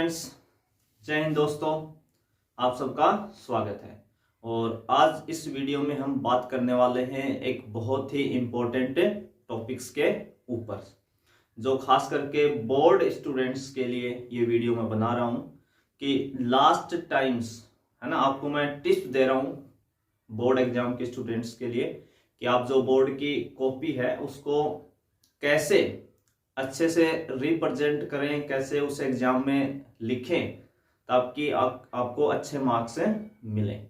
Students, जय हिंद दोस्तों। आप सबका स्वागत है। और आज इस वीडियो में हम बात करने वाले हैं एक बहुत ही इम्पोर्टेंट टॉपिक्स के ऊपर, जो खास करके बोर्ड स्टूडेंट्स के लिए ये वीडियो मैं बना रहा हूँ कि लास्ट टाइम्स है ना, आपको मैं टिप्स दे रहा हूँ बोर्ड एग्जाम के स्टूडेंट्स के लिए कि आप जो बोर्ड की कॉपी है उसको कैसे अच्छे से रिप्रेजेंट करें, कैसे उस एग्जाम में लिखें ताकि आपको अच्छे मार्क्स मिलें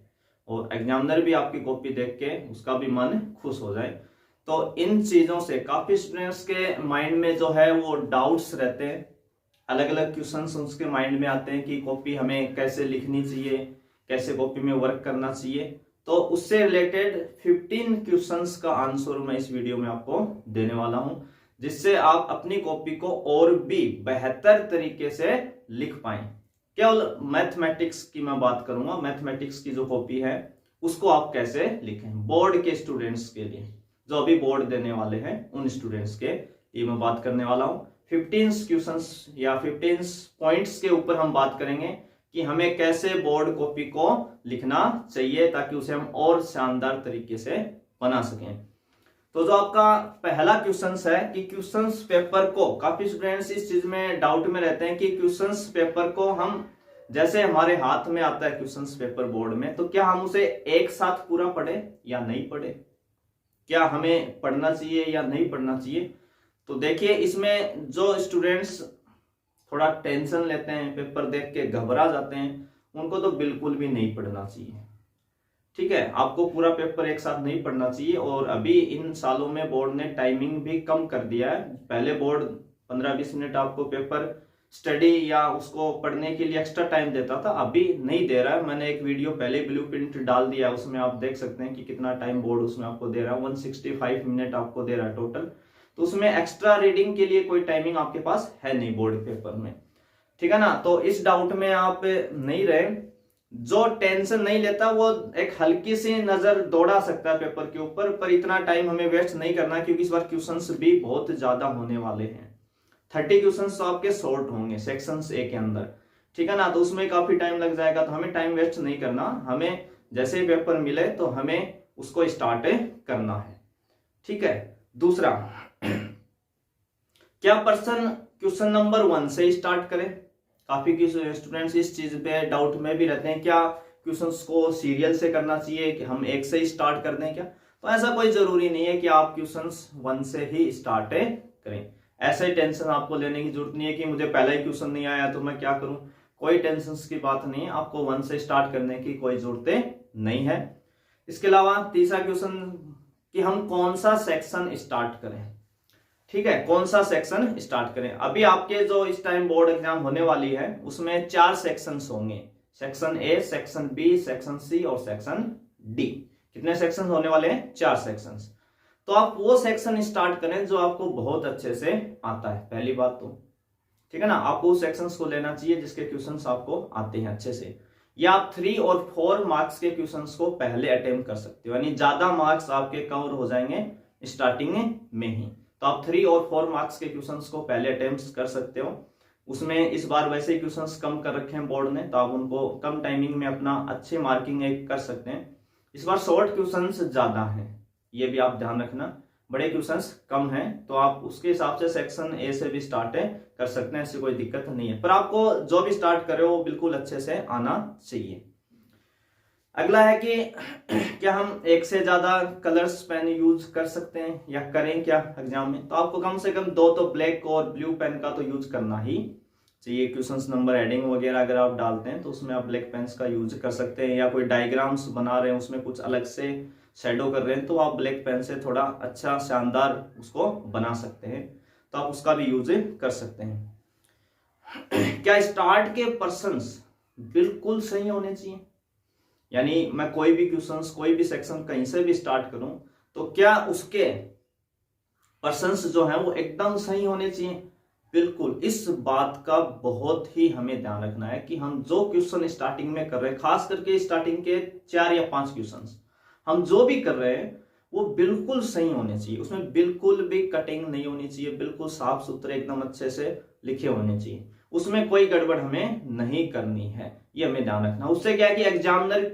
और एग्जामिनर भी आपकी कॉपी देख के उसका भी मन खुश हो जाए। तो इन चीज़ों से काफ़ी स्टूडेंट्स के माइंड में जो है वो डाउट्स रहते हैं, अलग अलग क्वेश्चंस उसके माइंड में आते हैं कि कॉपी हमें कैसे लिखनी चाहिए, कैसे कॉपी में वर्क करना चाहिए। तो उससे रिलेटेड 15 क्वेश्चंस का आंसर मैं इस वीडियो में आपको देने वाला हूं, जिससे आप अपनी कॉपी को और भी बेहतर तरीके से लिख पाएं। केवल मैथमेटिक्स की मैं बात करूंगा, मैथमेटिक्स की जो कॉपी है उसको आप कैसे लिखें बोर्ड के स्टूडेंट्स के लिए, जो अभी बोर्ड देने वाले हैं उन स्टूडेंट्स के लिए मैं बात करने वाला हूं। 15 क्वेश्चंस या 15 पॉइंट्स के ऊपर हम बात करेंगे कि हमें कैसे बोर्ड कॉपी को लिखना चाहिए ताकि उसे हम और शानदार तरीके से बना सकें। तो जो आपका पहला क्वेश्चन है कि क्वेश्चंस पेपर को, काफी स्टूडेंट्स इस चीज में डाउट में रहते हैं कि क्वेश्चंस पेपर को हम जैसे हमारे हाथ में आता है क्वेश्चंस पेपर बोर्ड में, तो क्या हम उसे एक साथ पूरा पढ़े या नहीं पढ़े, क्या हमें पढ़ना चाहिए या नहीं पढ़ना चाहिए। तो देखिए, इसमें जो स्टूडेंट्स थोड़ा टेंशन लेते हैं, पेपर देख के घबरा जाते हैं, उनको तो बिल्कुल भी नहीं पढ़ना चाहिए। ठीक है, आपको पूरा पेपर एक साथ नहीं पढ़ना चाहिए। और अभी इन सालों में बोर्ड ने टाइमिंग भी कम कर दिया है। पहले बोर्ड 15-20 मिनट आपको पेपर स्टडी या उसको पढ़ने के लिए एक्स्ट्रा टाइम देता था, अभी नहीं दे रहा है। मैंने एक वीडियो पहले ब्लूप्रिंट डाल दिया, उसमें आप देख सकते हैं कि कितना टाइम बोर्ड उसमें आपको दे रहा है। 165 मिनट आपको दे रहा है टोटल। तो उसमें एक्स्ट्रा रीडिंग के लिए कोई टाइमिंग आपके पास है नहीं बोर्ड पेपर में, ठीक है ना। तो इस डाउट में आप नहीं रहे। जो टेंशन नहीं लेता वो एक हल्की सी नजर दौड़ा सकता है पेपर के ऊपर, पर इतना टाइम हमें वेस्ट नहीं करना, क्योंकि इस बार क्वेश्चंस भी बहुत ज्यादा होने वाले हैं। 30 क्वेश्चंस तो आपके शॉर्ट होंगे सेक्शंस ए के अंदर, ठीक है ना। तो उसमें काफी टाइम लग जाएगा, तो हमें टाइम वेस्ट नहीं करना। हमें जैसे ही पेपर मिले तो हमें उसको स्टार्ट करना है, ठीक है। दूसरा, क्या पर्सन क्वेश्चन नंबर 1 से स्टार्ट करें। काफी स्टूडेंट्स इस चीज पे डाउट में भी रहते हैं, क्या क्वेश्चंस को सीरियल से करना चाहिए कि हम एक से ही स्टार्ट कर दें क्या। तो ऐसा कोई जरूरी नहीं है कि आप क्वेश्चंस 1 से ही स्टार्ट करें। ऐसे टेंशन आपको लेने की जरूरत नहीं है कि मुझे पहला ही क्वेश्चन नहीं आया तो मैं क्या करूं। कोई टेंशन की बात नहीं है, आपको 1 से स्टार्ट करने की कोई जरूरत नहीं है। इसके अलावा तीसरा क्वेश्चन कि हम कौन सा सेक्शन स्टार्ट करें, ठीक है, कौन सा सेक्शन स्टार्ट करें। अभी आपके जो इस टाइम बोर्ड एग्जाम होने वाली है उसमें 4 सेक्शंस होंगे, section A, section B, section C और सेक्शन डी। कितने सेक्शन होने वाले हैं? 4 सेक्शंस। तो आप वो सेक्शन स्टार्ट करें जो आपको बहुत अच्छे से आता है, पहली बात तो, ठीक है ना। आपको उस सेक्शंस को लेना चाहिए जिसके क्वेश्चंस आपको आते हैं अच्छे से, या आप 3 और 4 मार्क्स के क्वेश्चंस को पहले अटेम्प्ट कर सकते हो, यानी ज्यादा मार्क्स आपके कवर हो जाएंगे स्टार्टिंग में ही। तो आप 3 और 4 मार्क्स के क्वेश्चंस को पहले अटेम्प्ट कर सकते हो। उसमें इस बार वैसे ही क्वेश्चंस कम कर रखे हैं बोर्ड ने, तो आप उनको कम टाइमिंग में अपना अच्छी मार्किंग कर सकते हैं। इस बार शॉर्ट क्वेश्चंस ज्यादा हैं, ये भी आप ध्यान रखना, बड़े क्वेश्चंस कम हैं। तो आप उसके हिसाब से सेक्शन ए से भी स्टार्ट कर सकते हैं, ऐसी कोई दिक्कत नहीं है। पर आपको जो भी स्टार्ट करे वो बिल्कुल अच्छे से आना चाहिए। अगला है कि क्या हम एक से ज्यादा कलर्स पेन यूज कर सकते हैं या करें क्या एग्जाम में। तो आपको कम से कम 2 तो ब्लैक और ब्लू पेन का तो यूज करना ही चाहिए। क्वेश्चंस नंबर हेडिंग वगैरह अगर आप डालते हैं तो उसमें आप ब्लैक पेन्स का यूज कर सकते हैं, या कोई डायग्राम्स बना रहे हैं उसमें कुछ अलग से शेडो कर रहे हैं तो आप ब्लैक पेन से थोड़ा अच्छा शानदार उसको बना सकते हैं, तो आप उसका भी यूज कर सकते हैं। क्या स्टार्ट के पर्संस बिल्कुल सही होने चाहिए, यानी मैं कोई भी क्वेश्चंस, कोई भी सेक्शन कहीं से भी स्टार्ट करूं तो क्या उसके पर्संस जो है वो एकदम सही होने चाहिए। बिल्कुल, इस बात का बहुत ही हमें ध्यान रखना है कि हम जो क्वेश्चन स्टार्टिंग में कर रहे हैं, खास करके स्टार्टिंग के 4 या 5 क्वेश्चंस हम जो भी कर रहे हैं वो बिल्कुल सही होने चाहिए। उसमें बिल्कुल भी कटिंग नहीं होनी चाहिए, बिल्कुल साफ सुथरे एकदम अच्छे से लिखे होने चाहिए। उसमें कोई गड़बड़ हमें नहीं करनी है, ये हमें ध्यान रखना। उससे क्या है कि एग्जामिनर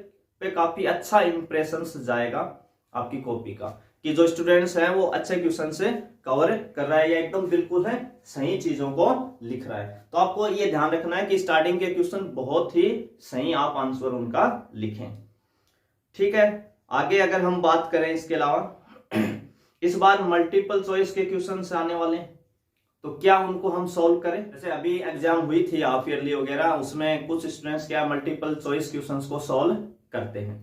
पे काफी अच्छा इंप्रेशन जाएगा आपकी कॉपी का, कि जो स्टूडेंट्स हैं वो अच्छे क्वेश्चन से कवर कर रहा है या एकदम बिल्कुल है सही चीजों को लिख रहा है। तो आपको ये ध्यान रखना है कि स्टार्टिंग के क्वेश्चन बहुत ही सही आप आंसर उनका लिखें। ठीक है, आगे अगर हम बात करें इसके अलावा इस बार मल्टीपल चॉइस के क्वेश्चन आने वाले हैं, तो क्या उनको हम सॉल्व करें। जैसे अभी एग्जाम हुई थी हाफ ईयरली वगैरह, उसमें कुछ स्टूडेंट्स क्या मल्टीपल चॉइस क्वेश्चंस को सॉल्व करते हैं।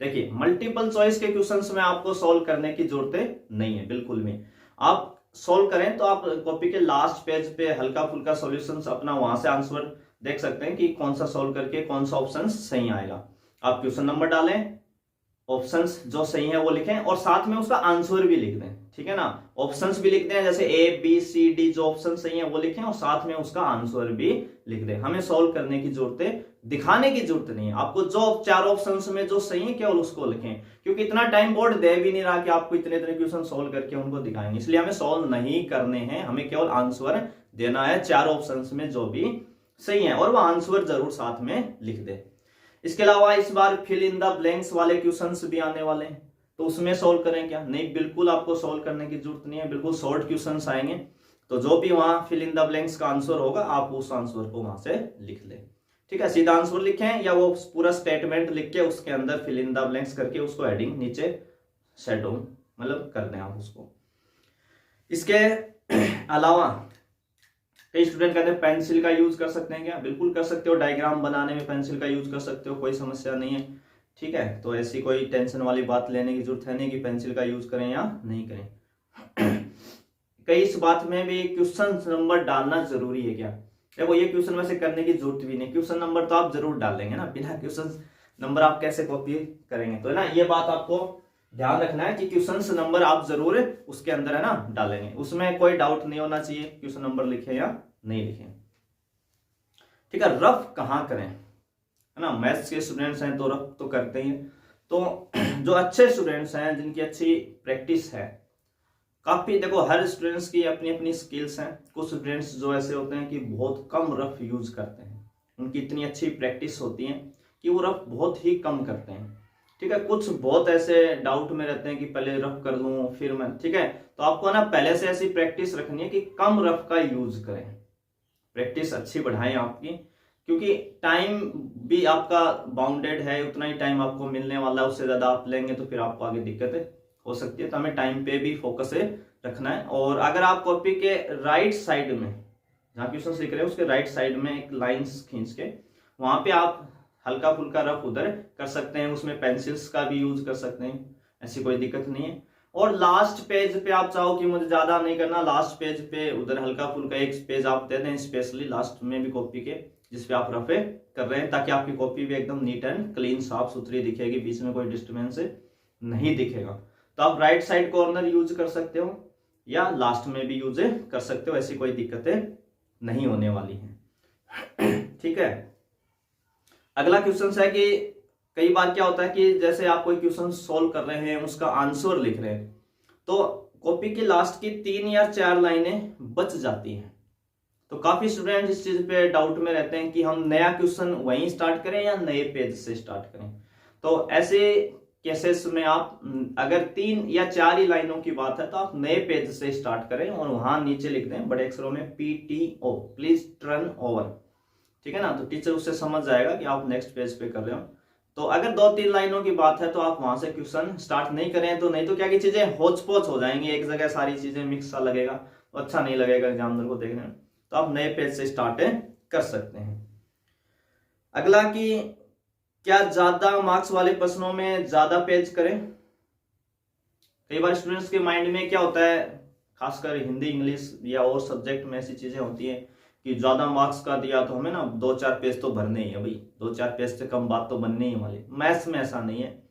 देखिए मल्टीपल चॉइस के क्वेश्चंस में आपको सॉल्व करने की जरूरत नहीं है बिल्कुल भी। आप सॉल्व करें तो आप कॉपी के लास्ट पेज पे हल्का फुल्का सॉल्यूशंस अपना वहां से आंसर देख सकते हैं कि कौन सा सॉल्व करके कौन सा ऑप्शन सही आएगा। आप क्वेश्चन नंबर डालें, ऑप्शंस जो सही है वो लिखें और साथ में उसका आंसर भी लिख दें। ठीक है ना, ऑप्शंस भी लिखते हैं, जैसे ए बी सी डी जो ऑप्शन सही है वो लिखें और साथ में उसका आंसर भी लिख दें। हमें सॉल्व करने की जरूरत है, दिखाने की जरूरत नहीं है। आपको जो 4 ऑप्शंस में जो सही है केवल उसको लिखें, क्योंकि इतना टाइम बोर्ड दे भी नहीं रहा कि आपको इतने इतने क्वेश्चन सॉल्व करके उनको दिखाएंगे। इसलिए हमें सॉल्व नहीं करने हैं, हमें केवल आंसर देना है 4 ऑप्शंस में जो भी सही है, और वो आंसर जरूर साथ में लिख दे। इसके अलावा इस बार फिल इन द ब्लैंक्स वाले क्वेश्चंस भी आने वाले हैं, तो उसमें सॉल्व करें क्या? नहीं, बिल्कुल आपको सॉल्व करने की जरूरत नहीं है, बिल्कुल शॉर्ट क्वेश्चंस आएंगे। तो जो भी वहां फिल इन द ब्लैंक्स का आंसर होगा आप उस आंसर को वहां से लिख लें। ठीक है, सीधा आंसर लिखें या वो पूरा स्टेटमेंट लिख के उसके अंदर फिल इन द ब्लैंक्स करके उसको हेडिंग नीचे शेडो मतलब कर दें आप उसको। इसके अलावा कई स्टूडेंट कहते हैं पेंसिल का यूज कर सकते हैं क्या? बिल्कुल कर सकते हो, डायग्राम बनाने में पेंसिल का यूज कर सकते हो, कोई समस्या नहीं है। ठीक है, तो ऐसी कोई टेंशन वाली बात लेने की जरूरत है नहीं कि पेंसिल का यूज करें या नहीं करें। कई इस बात में भी क्वेश्चन नंबर डालना जरूरी है क्या? देखो ये क्वेश्चन वैसे करने की जरूरत भी नहीं, क्वेश्चन नंबर तो आप जरूर डालेंगे ना, बिना क्वेश्चन नंबर आप कैसे कॉपी करेंगे? तो है ना, ये बात आपको ध्यान रखना है कि क्वेश्चन नंबर आप जरूर उसके अंदर है ना डालेंगे, उसमें कोई डाउट नहीं होना चाहिए क्वेश्चन नंबर लिखे या नहीं लिखे। ठीक है, रफ कहाँ करें, है ना, मैथ्स के स्टूडेंट्स हैं तो रफ तो करते ही हैं। तो जो अच्छे स्टूडेंट्स हैं जिनकी अच्छी प्रैक्टिस है, काफी देखो हर स्टूडेंट्स की अपनी अपनी स्किल्स हैं। कुछ स्टूडेंट्स जो ऐसे होते हैं कि बहुत कम रफ यूज करते हैं, उनकी इतनी अच्छी प्रैक्टिस होती है कि वो रफ बहुत ही कम करते हैं। ठीक है, कुछ बहुत ऐसे डाउट में रहते हैं कि पहले रफ कर लूं फिर मैं। ठीक है, तो आपको ना पहले से ऐसी प्रैक्टिस रखनी है कि कम रफ का यूज करें, प्रैक्टिस अच्छी बढ़ाएं आपकी, क्योंकि टाइम भी आपका बाउंडेड है, उतना ही टाइम आपको मिलने वाला है, उससे ज्यादा आप लेंगे तो फिर आपको आगे दिक्कतें हो सकती है। तो हमें टाइम पे भी फोकस रखना है। और अगर आप कॉपी के राइट साइड में जहाँ क्वेश्चन लिख रहे हैं उसके राइट साइड में एक लाइन खींच के वहां पे आप हल्का फुल्का रफ उधर कर सकते हैं, उसमें पेंसिल्स का भी यूज कर सकते हैं, ऐसी कोई दिक्कत नहीं है। और लास्ट पेज पे आप चाहो कि मुझे ज्यादा नहीं करना, लास्ट पेज पे उधर हल्का फुल्का एक पेज आप दे दें स्पेशली लास्ट में भी कॉपी के, जिसपे आप रफे कर रहे हैं, ताकि आपकी कॉपी भी एकदम नीट एंड क्लीन साफ सुथरी दिखेगी, बीच में कोई डिस्टर्बेंस नहीं दिखेगा। तो आप राइट साइड कॉर्नर यूज कर सकते हो या लास्ट में भी यूज कर सकते हो, ऐसी कोई दिक्कतें नहीं होने वाली हैं। ठीक है, अगला क्वेश्चन है कि कई बार क्या होता है कि जैसे आप कोई क्वेश्चन सॉल्व कर रहे हैं, उसका आंसर लिख रहे हैं, तो कॉपी की लास्ट की 3 या 4 लाइनें बच जाती हैं। तो काफी स्टूडेंट इस चीज पे डाउट में रहते हैं कि हम नया क्वेश्चन वहीं स्टार्ट करें या नए पेज से स्टार्ट करें। तो ऐसे केसेस में आप अगर 3 या 4 ही लाइनों की बात है तो आप नए पेज से स्टार्ट करें और वहां नीचे लिख दें बड़े अक्षरों में PTO, प्लीज टर्न ओवर। ठीक है ना, तो टीचर उससे समझ जाएगा कि आप नेक्स्ट पेज पे कर रहे हो। तो अगर 2-3 लाइनों की बात है तो आप वहां से क्वेश्चन स्टार्ट नहीं करें, तो नहीं तो क्या की चीजें होच पोच हो जाएंगी, एक जगह सारी चीजें मिक्स सा लगेगा, तो अच्छा नहीं लगेगा एग्जामिनर को देखने में। तो आप नए पेज से स्टार्ट कर सकते हैं। अगला कि क्या ज्यादा मार्क्स वाले प्रश्नों में ज्यादा पेज करें? कई बार स्टूडेंट्स के माइंड में क्या होता है, खासकर हिंदी इंग्लिश या और सब्जेक्ट में ऐसी चीजें होती हैं कि ज्यादा मार्क्स का दिया तो हमें ना 2-4 पेज तो भरने ही है भाई, 2-4 पेज से कम बात तो बनने ही वाली। मैथ्स में ऐसा नहीं है।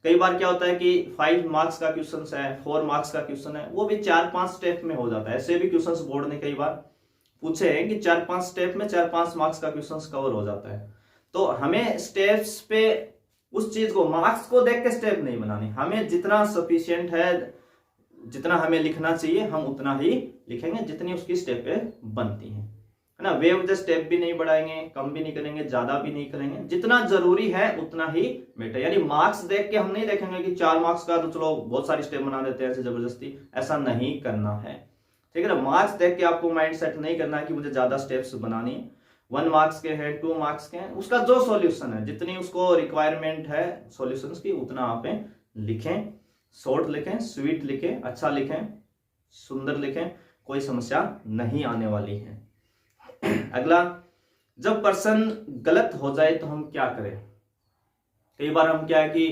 कई बार क्या होता है कि 5 मार्क्स का क्वेश्चन है, 4 मार्क्स का क्वेश्चन है, वो भी 4-5 स्टेप में हो जाता है। ऐसे भी क्वेश्चन बोर्ड ने कई बार पूछे हैं कि 4-5 स्टेप में 4-5 मार्क्स का क्वेश्चन कवर हो जाता है। तो हमें स्टेप्स पे उस चीज को, मार्क्स को देख के स्टेप नहीं बनानी, हमें जितना सफिशिएंट है, जितना हमें लिखना चाहिए हम उतना ही लिखेंगे, जितनी उसकी स्टेपें बनती हैं। है ना। बेवजह स्टेप भी नहीं बढ़ाएंगे, कम भी नहीं करेंगे, ज्यादा भी नहीं करेंगे, जितना जरूरी है उतना ही बेटर। यानी मार्क्स देख के हम नहीं देखेंगे कि 4 मार्क्स का तो चलो बहुत सारी स्टेप बना देते हैं ऐसे जबरदस्ती, ऐसा नहीं करना है, ठीक है ना। मार्क्स देख के आपको माइंड सेट नहीं करना है कि मुझे ज्यादा स्टेप्स बनानी है। 1 मार्क्स के हैं, 2 मार्क्स के हैं, उसका जो सॉल्यूशन है, जितनी उसको रिक्वायरमेंट है सॉल्यूशंस की, उतना आप लिखें। शॉर्ट लिखें, स्वीट लिखें, अच्छा लिखें, सुंदर लिखें, कोई समस्या नहीं आने वाली है। अगला, जब पर्सन गलत हो जाए तो हम क्या करें। कई बार हम क्या है कि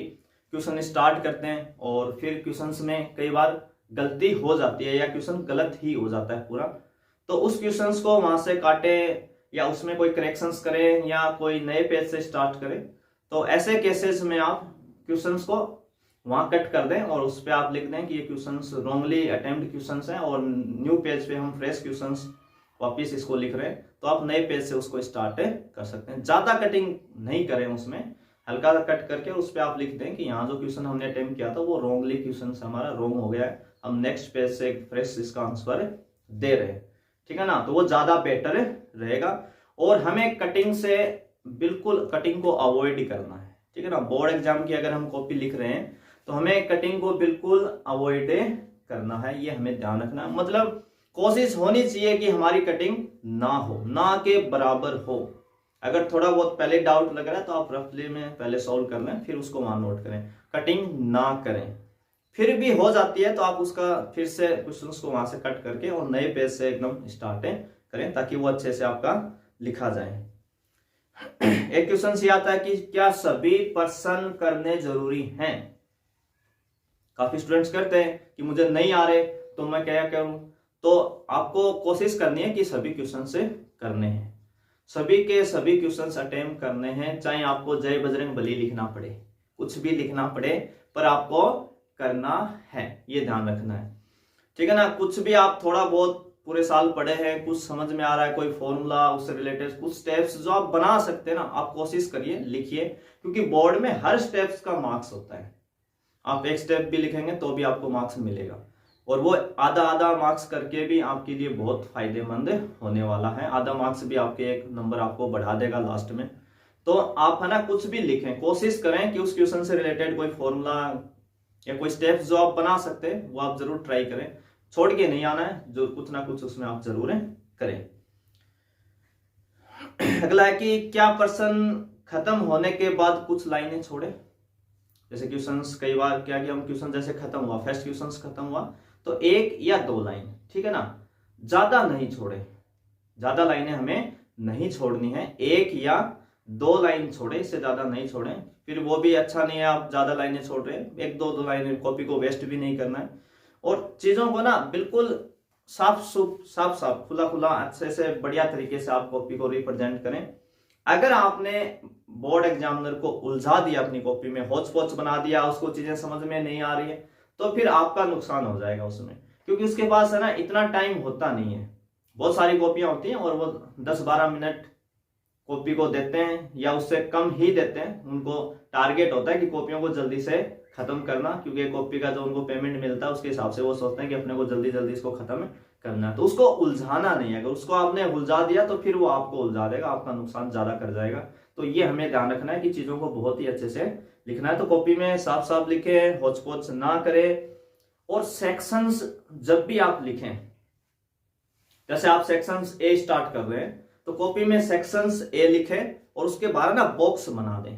क्वेश्चन स्टार्ट करते हैं और फिर क्वेश्चंस में कई बार गलती हो जाती है या क्वेश्चन गलत ही हो जाता है पूरा, तो उस क्वेश्चंस को वहां से काटे या उसमें कोई करेक्शंस करें या कोई नए पेज से स्टार्ट करें। तो ऐसे केसेस में आप क्वेश्चंस को वहां कट कर दें और उस पर आप लिख दें कि ये क्वेश्चंस रॉन्गली अटेम्प्ट क्वेश्चंस हैं और न्यू पेज पे हम फ्रेश क्वेश्चंस वापिस इसको लिख रहे हैं, तो आप नए पेज से उसको स्टार्ट कर सकते हैं। ज्यादा कटिंग नहीं करें, उसमें हल्का सा कट करके उस पर आप लिख दें कि यहाँ जो क्वेश्चन हमने अटेम्प्ट किया था वो रॉन्गली क्वेश्चन हमारा रॉन्ग हो गया है, हम नेक्स्ट पेज से एक फ्रेश इसका आंसर दे रहे हैं, ठीक है ना। तो वो ज्यादा बेटर रहेगा। और हमें कटिंग से बिल्कुल कटिंग को अवॉइड करना है, ठीक है ना। बोर्ड एग्जाम की अगर हम कॉपी लिख रहे हैं तो हमें कटिंग को बिल्कुल अवॉइड करना है, ये हमें ध्यान रखना है। मतलब कोशिश होनी चाहिए कि हमारी कटिंग ना हो, ना के बराबर हो। अगर थोड़ा बहुत पहले डाउट लग रहा है तो आप रफली में पहले सॉल्व कर लें, फिर उसको वहां नोट करें, कटिंग ना करें। फिर भी हो जाती है तो आप उसका फिर से क्वेश्चंस को वहां से कट करके और नए पेज से एकदम स्टार्ट करें ताकि वो अच्छे से आपका लिखा जाए। एक क्वेश्चन ये आता है कि क्या सभी पर्सन करने जरूरी हैं। काफी स्टूडेंट्स करते हैं कि मुझे नहीं आ रहे तो मैं क्या करूं। तो आपको कोशिश करनी है कि सभी क्वेश्चन से करने हैं, सभी के सभी क्वेश्चंस अटेम्प्ट करने हैं, चाहे आपको जय बजरंग बली लिखना पड़े, कुछ भी लिखना पड़े, पर आपको करना है, ये ध्यान रखना है, ठीक है ना। कुछ भी आप थोड़ा बहुत पूरे साल पढ़े हैं, कुछ समझ में आ रहा है, कोई फॉर्मूला उससे रिलेटेड कुछ स्टेप्स जो आप बना सकते हैं ना, आप कोशिश करिए, लिखिए, क्योंकि बोर्ड में हर स्टेप्स का मार्क्स होता है। आप एक स्टेप भी लिखेंगे तो भी आपको मार्क्स मिलेगा और वो आधा आधा मार्क्स करके भी आपके लिए बहुत फायदेमंद होने वाला है। आधा मार्क्स भी आपके एक नंबर आपको बढ़ा देगा लास्ट में। तो आप है ना कुछ भी लिखें, कोशिश करें कि उस क्वेश्चन से रिलेटेड कोई फॉर्मूला या कोई स्टेप्स जो आप बना सकते हैं वो आप जरूर ट्राई करें, छोड़ के नहीं आना है, जो कुछ ना कुछ उसमें आप जरूर करें। अगला है कि क्या पर्सन खत्म होने के बाद कुछ लाइनें छोड़े। जैसे क्वेश्चंस कई बार क्या कि हम क्वेश्चन जैसे खत्म हुआ, फर्स्ट क्वेश्चंस खत्म हुआ तो 1 या 2 लाइन, ठीक है ना, ज्यादा नहीं छोड़े, ज्यादा लाइनें हमें नहीं छोड़नी है, 1 या 2 लाइन छोड़े, इससे ज्यादा नहीं छोड़े। फिर वो भी अच्छा नहीं है आप ज्यादा लाइनें छोड़ रहे हैं, 1-2 लाइनें, कॉपी को वेस्ट भी नहीं करना है। और चीजों को ना बिल्कुल साफ खुला खुला अच्छे से बढ़िया तरीके से आप कॉपी को रिप्रेजेंट करें। अगर आपने बोर्ड एग्जामिनर को उलझा दिया, अपनी कॉपी में होच पोच बना दिया, उसको चीजें समझ में नहीं आ रही है, तो फिर आपका नुकसान हो जाएगा उसमें, क्योंकि उसके पास है ना इतना टाइम होता नहीं है। बहुत सारी कॉपियां होती हैं और वो 10-12 मिनट कॉपी को देते हैं या उससे कम ही देते हैं। उनको टारगेट होता है कि कॉपियों को जल्दी से खत्म करना, क्योंकि कॉपी का जो उनको पेमेंट मिलता है उसके हिसाब से वो सोचते हैं कि अपने को जल्दी जल्दी इसको खत्म करना है। तो उसको उलझाना नहीं है, अगर उसको आपने उलझा दिया तो फिर वो आपको उलझा देगा, आपका नुकसान ज्यादा कर जाएगा। तो ये हमें ध्यान रखना है कि चीजों को बहुत ही अच्छे से लिखना है। तो कॉपी में साफ साफ लिखे, होच पोच ना करें। और सेक्शंस जब भी आप लिखें, जैसे आप सेक्शंस ए स्टार्ट कर रहे हैं तो कॉपी में सेक्शंस ए लिखें और उसके बाहर ना बॉक्स बना दें।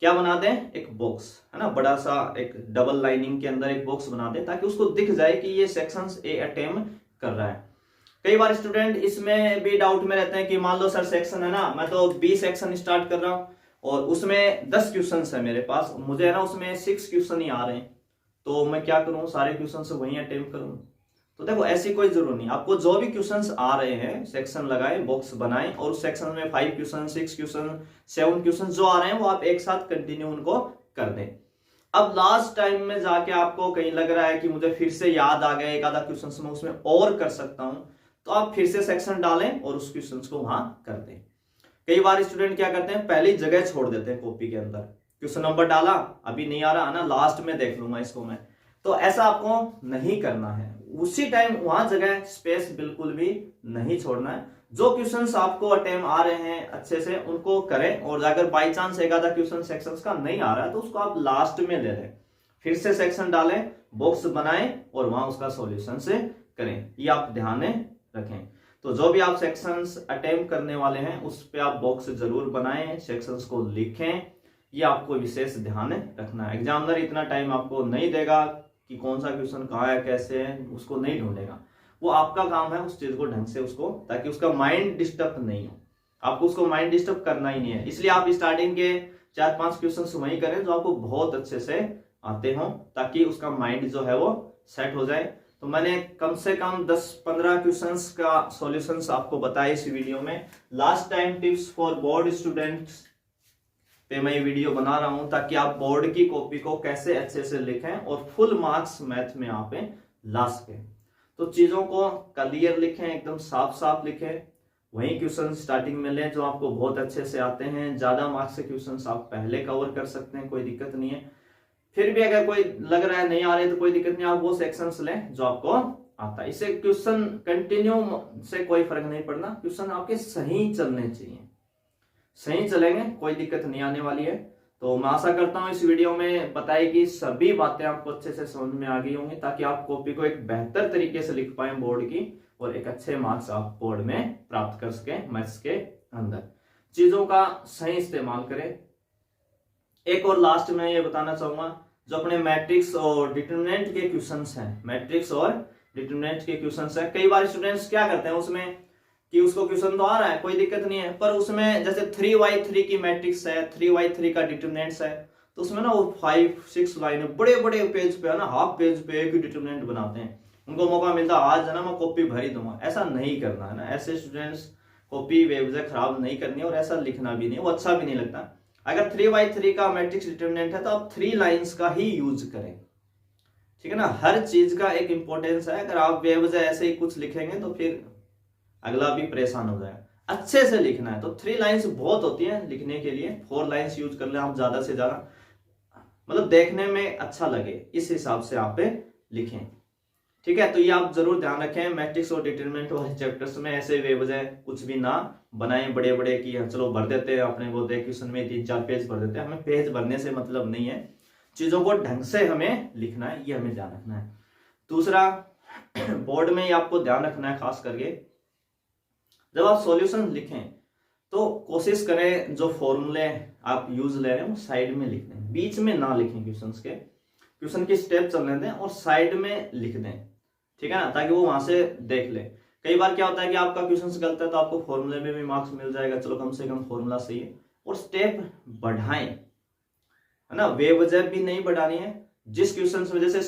क्या बना दें? एक बॉक्स, है ना, बड़ा सा एक डबल लाइनिंग के अंदर एक बॉक्स बना दें ताकि उसको दिख जाए कि ये सेक्शंस ए अटेम्प्ट कर रहा है। कई बार स्टूडेंट इसमें भी डाउट में रहते हैं कि मान लो सर सेक्शन है ना, मैं तो 20 सेक्शन स्टार्ट कर रहा हूं और उसमें 10 क्वेश्चन है मेरे पास, मुझे है ना उसमें 6 क्वेश्चन ही आ रहे हैं, तो मैं क्या करूं, सारे क्वेश्चन से वहीं अटेम्प्ट करूं? तो देखो ऐसी कोई जरूरत नहीं, आपको जो भी क्वेश्चंस आ रहे हैं सेक्शन लगाएं, बॉक्स बनाएं और उस सेक्शन में 5 क्वेश्चन, 6 क्वेश्चन, 7 क्वेश्चन जो आ रहे हैं वो आप एक साथ कंटिन्यू उनको कर दें। अब लास्ट टाइम में जाके आपको कहीं लग रहा है कि मुझे फिर से याद आ गया एक आधा क्वेश्चन मैं उसमें और कर सकता हूं, तो आप फिर से सेक्शन डालें और उस क्वेश्चन को वहां कर दें। कई बार स्टूडेंट क्या करते हैं, पहली जगह छोड़ देते हैं कॉपी के अंदर, क्वेश्चन नंबर डाला, अभी नहीं आ रहा है ना, लास्ट में देख लूंगा इसको मैं, तो ऐसा आपको नहीं करना है। उसी टाइम वहां जगह स्पेस बिल्कुल भी नहीं छोड़ना है। जो क्वेश्चंस आपको अटेम्प्ट आ रहे हैं अच्छे से उनको करें, और अगर बाई चांस एक आधा क्वेश्चन सेक्शंस का नहीं आ रहा है तो उसको आप लास्ट में ले लें, फिर से सेक्शन डालें, बॉक्स बनाएं और वहां उसका सॉल्यूशन से करें। ये आप ध्यान में रखें। तो जो भी आप सेक्शंस अटेम्प्ट करने वाले हैं उस पे आप बॉक्स जरूर बनाएं, सेक्शंस को लिखें, ये आपको विशेष ध्यान रखना है। एग्जामिनर इतना टाइम आपको नहीं देगा कि कौन सा क्वेश्चन कहाँ है कैसे है, उसको नहीं ढूंढेगा। वो आपका काम है उस चीज को ढंग से उसको, ताकि उसका माइंड डिस्टर्ब नहीं हो, आपको उसको माइंड डिस्टर्ब करना ही नहीं है। इसलिए आप स्टार्टिंग के 4-5 क्वेश्चन वही करें जो आपको बहुत अच्छे से आते हों, ताकि उसका माइंड जो है वो सेट हो जाए। तो मैंने कम से कम 10-15 क्वेश्चंस का सॉल्यूशंस आपको बताया इस वीडियो में। Last time tips for board students पे मैं ये वीडियो बना रहा हूं, ताकि आप बोर्ड की कॉपी को कैसे अच्छे से लिखें और फुल मार्क्स मैथ में आप ला सकें। तो चीजों को क्लियर लिखें, एकदम साफ साफ लिखें, वही क्वेश्चन स्टार्टिंग में लें जो आपको बहुत अच्छे से आते हैं। ज्यादा मार्क्स से क्वेश्चन आप पहले कवर कर सकते हैं, कोई दिक्कत नहीं है। फिर भी अगर कोई लग रहा है नहीं आ रहे तो कोई दिक्कत नहीं, आप वो सेक्शंस लें जो आपको आता है। इससे क्वेश्चन कंटिन्यू से कोई फर्क नहीं पड़ना, क्वेश्चन आपके सही चलने चाहिए, सही चलेंगे कोई दिक्कत नहीं आने वाली है। तो मैं आशा करता हूं इस वीडियो में बताई गई सभी बातें आपको अच्छे से समझ में आ गई होंगी, ताकि आप कॉपी को एक बेहतर तरीके से लिख पाए बोर्ड की, और एक अच्छे मार्क्स आप बोर्ड में प्राप्त कर सके मैथ्स के अंदर। चीजों का सही इस्तेमाल करें। एक और लास्ट में ये बताना चाहूंगा, जो अपने मैट्रिक्स और डिटरमिनेंट के क्वेश्चंस हैं, मैट्रिक्स और डिटरमिनेंट के क्वेश्चंस हैं, कई बार स्टूडेंट्स क्या करते हैं उसमें कि उसको क्वेश्चन तो आ रहा है कोई दिक्कत नहीं है, पर उसमें जैसे 3/3 की मैट्रिक्स है, 3/3 का डिटरमिनेंट्स है, तो उसमें ना वो 5-6 लाइन बड़े बड़े पेज पे है ना, हाफ पेज पे एक ही डिटरमिनेंट बनाते हैं। उनको मौका मिलता आज है ना मैं कॉपी भर ही दूंगा, ऐसा नहीं करना है ना। ऐसे स्टूडेंट्स कॉपी बेवजह खराब नहीं करनी है, और ऐसा लिखना भी नहीं, वो अच्छा भी नहीं लगता। अगर 3/3 का मैट्रिक्स डिटरमिनेंट है तो आप 3 लाइंस का ही यूज करें, ठीक है ना। हर चीज का एक इंपॉर्टेंस है, अगर आप बेवजह ऐसे ही कुछ लिखेंगे तो फिर अगला भी परेशान हो जाएगा। अच्छे से लिखना है तो 3 लाइंस बहुत होती है लिखने के लिए, 4 लाइंस यूज कर ले आप ज्यादा से ज्यादा, मतलब देखने में अच्छा लगे, इस हिसाब से आप लिखें, ठीक है। तो ये आप जरूर ध्यान रखें, मैट्रिक्स और डिटरमिनेंट वाले चैप्टर्स में ऐसे बेवजह कुछ भी ना बनाएं बड़े बड़े की चलो भर देते हैं अपने को, क्वेश्चन में 3-4 पेज भर देते हैं। हमें पेज भरने से मतलब नहीं है, चीजों को ढंग से हमें लिखना है, ये हमें ध्यान रखना है। दूसरा, बोर्ड में आपको ध्यान रखना है खास करके, जब आप सॉल्यूशन लिखें तो कोशिश करें जो फॉर्मूले आप यूज ले रहे हैं वो साइड में लिख दें, बीच में ना लिखें। क्वेश्चन की स्टेप चलने दें और साइड में लिख दें, ठीक है ना, ताकि वो वहां से देख ले। कई बार क्या होता है कि आपका क्वेश्चन गलत है तो आपको फॉर्मूले में भी मार्क्स मिल जाएगा, चलो कम से कम फॉर्मूला सही है। और स्टेप बढ़ाएं, है ना, बेवजह भी नहीं बढ़ानी है। जिस क्वेश्चन में जैसे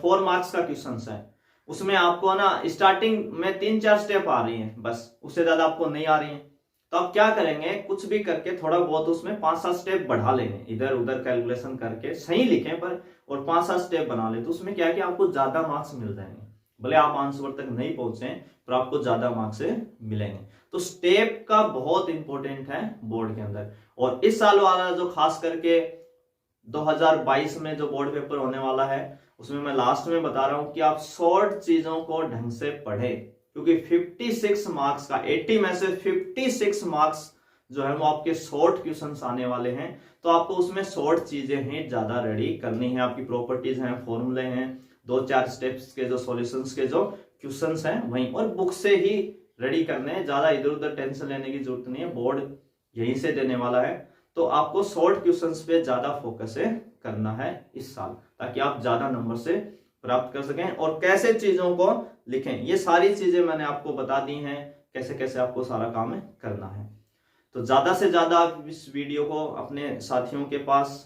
4 मार्क्स का क्वेश्चन है, उसमें आपको ना स्टार्टिंग में 3-4 स्टेप आ रही हैं बस, उससे ज्यादा आपको नहीं आ रही हैं, तो आप क्या करेंगे, कुछ भी करके थोड़ा बहुत उसमें 5-7 स्टेप बढ़ा लेंगे, इधर उधर कैलकुलेशन करके सही लिखें पर, और 5-7 स्टेप बना ले, तो उसमें क्या है कि आपको ज्यादा मार्क्स मिल जाएंगे। भले आप आंसर तक नहीं पहुंचे पर आपको ज्यादा मार्क्स मिलेंगे। तो स्टेप का बहुत इंपॉर्टेंट है बोर्ड के अंदर। और इस साल वाला जो खास करके 2022 में जो बोर्ड पेपर होने वाला है, उसमें मैं लास्ट में बता रहा हूं कि आप शॉर्ट चीजों को ढंग से पढ़े, क्योंकि 56 मार्क्स का 80 में से 56 मार्क्स जो है वो आपके शॉर्ट क्वेश्चंस आने वाले हैं। तो आपको उसमें शॉर्ट चीजें हैं ज्यादा रेडी करनी है, आपकी प्रॉपर्टीज हैं, फॉर्मूले हैं, 2-4 स्टेप्स के जो सॉल्यूशंस के जो क्वेश्चंस हैं वहीं, और बुक से ही रेडी करने हैं, ज्यादा इधर उधर टेंशन लेने की जरूरत नहीं है, बोर्ड यहीं से देने वाला है। तो आपको शॉर्ट क्वेश्चंस पे ज्यादा फोकस करना है इस साल, ताकि आप ज्यादा नंबर से प्राप्त कर सकें। और कैसे चीजों को लिखें, ये सारी चीजें मैंने आपको बता दी हैं, कैसे कैसे आपको सारा काम करना है। तो ज्यादा से ज्यादा आप इस वीडियो को अपने साथियों के पास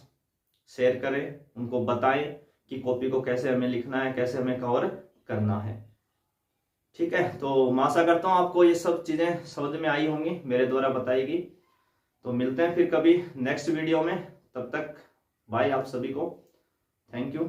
शेयर करें, उनको बताएं कि कॉपी को कैसे हमें लिखना है, कैसे हमें कवर करना है, ठीक है। तो मैं आशा करता हूं आपको ये सब चीजें समझ में आई होंगी मेरे द्वारा बताई गई। तो मिलते हैं फिर कभी नेक्स्ट वीडियो में, तब तक बाय आप सभी को, थैंक यू।